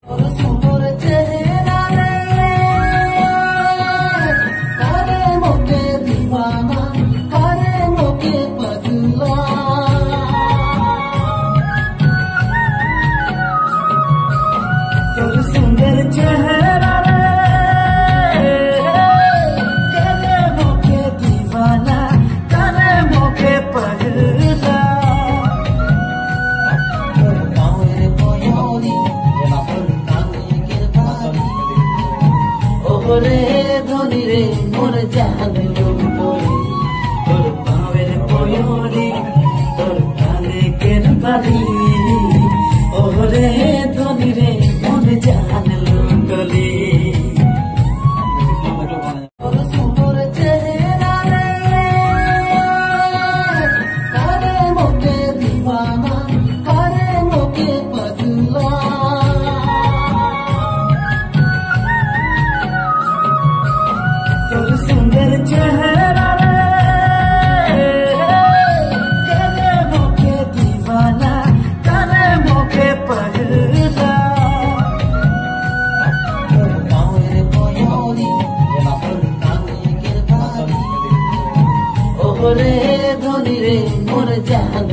और सुंदर चेहरा रे करे मोके दीवाना करे मोके पगला और सुंदर चेहरा रे करे मोके दीवाना करे मोके पगला ওরে ধনী রে মোর জান লোরে তোর পাওয়ের পয়রি তোর কানে কেন পারি ওরে ধনী রে মোর জান লোরে তোর সুন্দর চেহারা রে করে মোকে দিওয়ানা করে মোকে পাগলা তোর সুন্দর চেহারা রে করে মোকে দিওয়ানা করে মোকে পাগলা তোর পাওয়ের পয়রি তোর কানে কের বাড়ি ওরে ধনী রে মোর জান